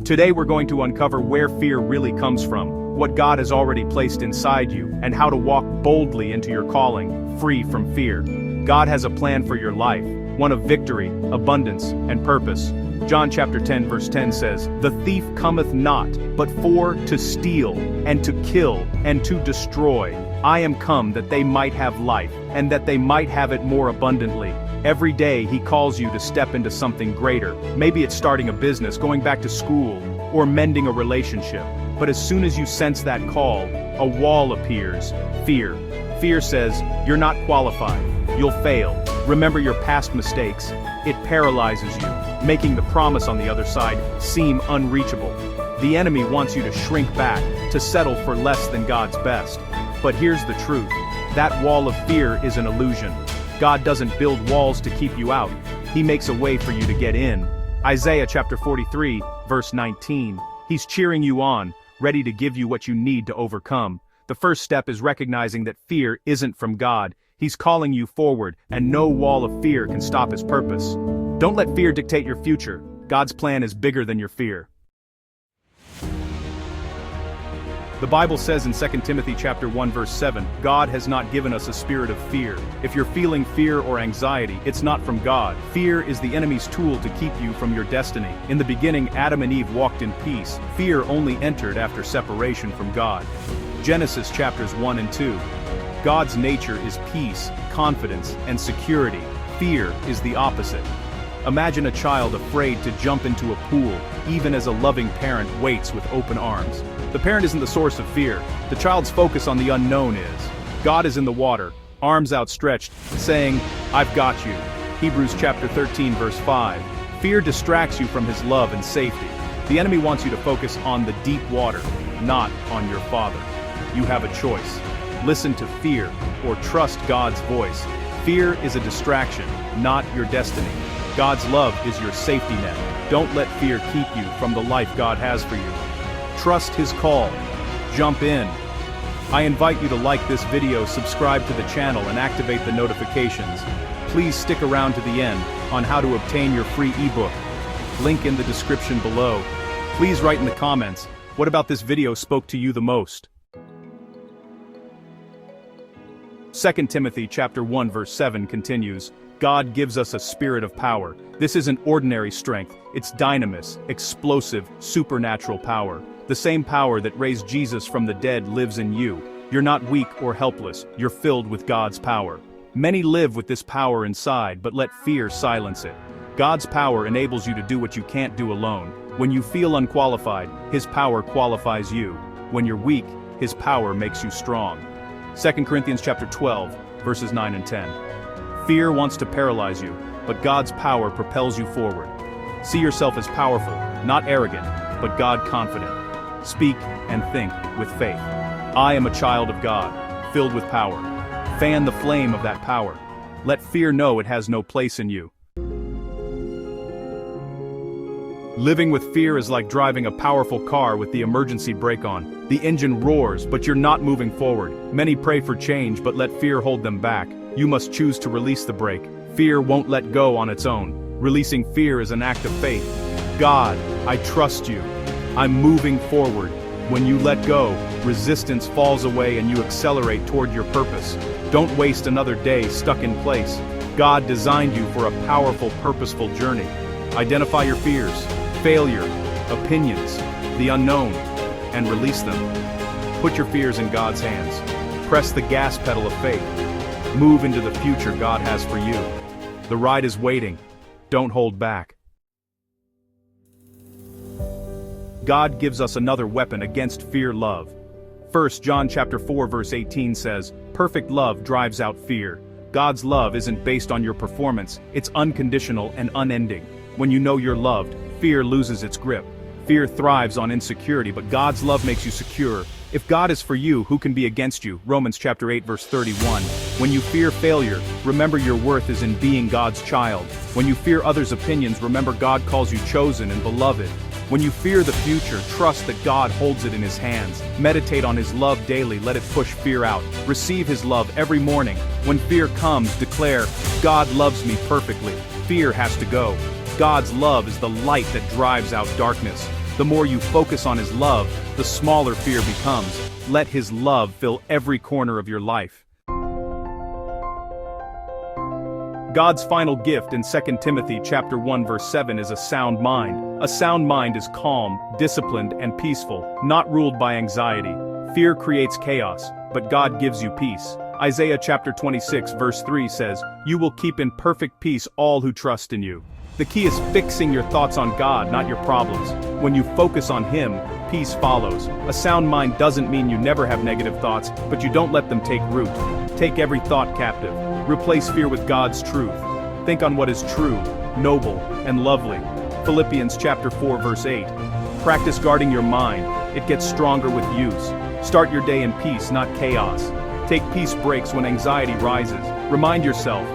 Today we're going to uncover where fear really comes from, what God has already placed inside you, and how to walk boldly into your calling, free from fear. God has a plan for your life, one of victory, abundance, and purpose. John chapter 10 verse 10 says, "The thief cometh not, but for to steal, and to kill, and to destroy. I am come that they might have life, and that they might have it more abundantly." Every day he calls you to step into something greater. Maybe it's starting a business, going back to school, or mending a relationship. But as soon as you sense that call, a wall appears: fear. Fear says, "You're not qualified. You'll fail. Remember your past mistakes." It paralyzes you, making the promise on the other side seem unreachable. The enemy wants you to shrink back, to settle for less than God's best. But here's the truth: that wall of fear is an illusion. God doesn't build walls to keep you out. He makes a way for you to get in. Isaiah chapter 43, verse 19. He's cheering you on, ready to give you what you need to overcome. The first step is recognizing that fear isn't from God. He's calling you forward, and no wall of fear can stop his purpose. Don't let fear dictate your future. God's plan is bigger than your fear. The Bible says in 2 Timothy chapter 1 verse 7, God has not given us a spirit of fear. If you're feeling fear or anxiety, it's not from God. Fear is the enemy's tool to keep you from your destiny. In the beginning, Adam and Eve walked in peace. Fear only entered after separation from God. Genesis chapters 1 and 2. God's nature is peace, confidence, and security. Fear is the opposite. Imagine a child afraid to jump into a pool, even as a loving parent waits with open arms. The parent isn't the source of fear. The child's focus on the unknown is. God is in the water, arms outstretched, saying, "I've got you." Hebrews chapter 13 verse 5. Fear distracts you from his love and safety. The enemy wants you to focus on the deep water, not on your Father. You have a choice. Listen to fear, or trust God's voice. Fear is a distraction, not your destiny. God's love is your safety net. Don't let fear keep you from the life God has for you. Trust his call. Jump in. I invite you to like this video, subscribe to the channel, and activate the notifications. Please stick around to the end on how to obtain your free ebook. Link in the description below. Please write in the comments, what about this video spoke to you the most? 2 Timothy chapter 1 verse 7 continues, God gives us a spirit of power. This isn't ordinary strength, it's dynamis, explosive, supernatural power. The same power that raised Jesus from the dead lives in you. You're not weak or helpless, you're filled with God's power. Many live with this power inside, but let fear silence it. God's power enables you to do what you can't do alone. When you feel unqualified, his power qualifies you. When you're weak, his power makes you strong. 2 Corinthians chapter 12, verses 9 and 10. Fear wants to paralyze you, but God's power propels you forward. See yourself as powerful, not arrogant, but God-confident. Speak and think with faith. I am a child of God, filled with power. Fan the flame of that power. Let fear know it has no place in you. Living with fear is like driving a powerful car with the emergency brake on. The engine roars, but you're not moving forward. Many pray for change, but let fear hold them back. You must choose to release the brake. Fear won't let go on its own. Releasing fear is an act of faith. God, I trust you. I'm moving forward. When you let go, resistance falls away and you accelerate toward your purpose. Don't waste another day stuck in place. God designed you for a powerful, purposeful journey. Identify your fears, failure, opinions, the unknown, and release them. Put your fears in God's hands. Press the gas pedal of faith. Move into the future God has for you. The ride is waiting. Don't hold back. God gives us another weapon against fear: love. 1 John chapter 4 verse 18 says, "Perfect love drives out fear." God's love isn't based on your performance, it's unconditional and unending. When you know you're loved, fear loses its grip. Fear thrives on insecurity, but God's love makes you secure. If God is for you, who can be against you? Romans chapter 8 verse 31. When you fear failure, remember your worth is in being God's child. When you fear others' opinions, remember God calls you chosen and beloved. When you fear the future, trust that God holds it in his hands. Meditate on his love daily, let it push fear out. Receive his love every morning. When fear comes, declare, God loves me perfectly. Fear has to go. God's love is the light that drives out darkness. The more you focus on his love, the smaller fear becomes. Let his love fill every corner of your life. God's final gift in 2 Timothy chapter 1 verse 7 is a sound mind. A sound mind is calm, disciplined, and peaceful, not ruled by anxiety. Fear creates chaos, but God gives you peace. Isaiah chapter 26 verse 3 says, "You will keep in perfect peace all who trust in you." The key is fixing your thoughts on God, not your problems. When you focus on him, peace follows. A sound mind doesn't mean you never have negative thoughts, but you don't let them take root. Take every thought captive. Replace fear with God's truth. Think on what is true, noble, and lovely. Philippians chapter 4 verse 8. Practice guarding your mind. It gets stronger with use. Start your day in peace, not chaos. Take peace breaks when anxiety rises. Remind yourself,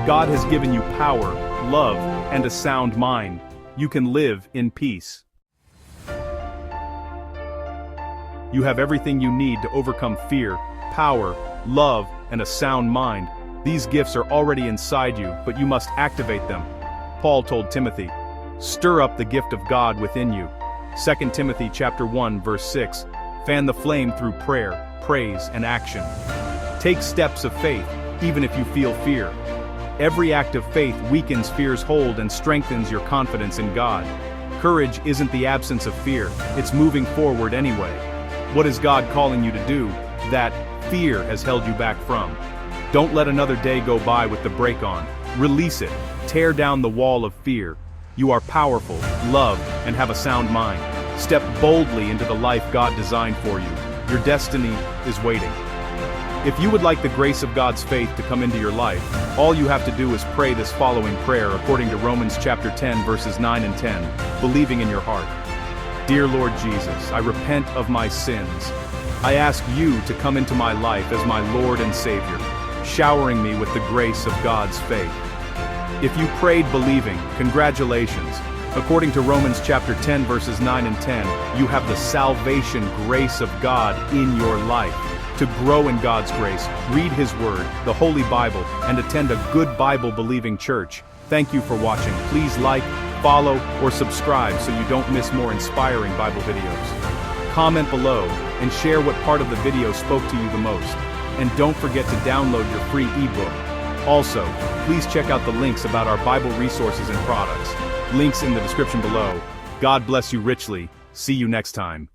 God has given you power, love, and a sound mind. You can live in peace. You have everything you need to overcome fear, power, love, and a sound mind. These gifts are already inside you, but you must activate them. Paul told Timothy, "Stir up the gift of God within you." 2 Timothy chapter 1 verse 6. Fan the flame through prayer, praise, and action. Take steps of faith, even if you feel fear. Every act of faith weakens fear's hold and strengthens your confidence in God. Courage isn't the absence of fear, it's moving forward anyway. What is God calling you to do that fear has held you back from? Don't let another day go by with the brake on. Release it. Tear down the wall of fear. You are powerful, loved, and have a sound mind. Step boldly into the life God designed for you. Your destiny is waiting. If you would like the grace of God's faith to come into your life, all you have to do is pray this following prayer according to Romans chapter 10 verses 9 and 10, believing in your heart. Dear Lord Jesus, I repent of my sins. I ask you to come into my life as my Lord and Savior, showering me with the grace of God's faith. If you prayed believing, congratulations. According to Romans chapter 10 verses 9 and 10, you have the salvation grace of God in your life. To grow in God's grace, read His Word, the Holy Bible, and attend a good Bible-believing church. Thank you for watching. Please like, follow, or subscribe so you don't miss more inspiring Bible videos. Comment below and share what part of the video spoke to you the most. And don't forget to download your free ebook. Also, please check out the links about our Bible resources and products. Links in the description below. God bless you richly. See you next time.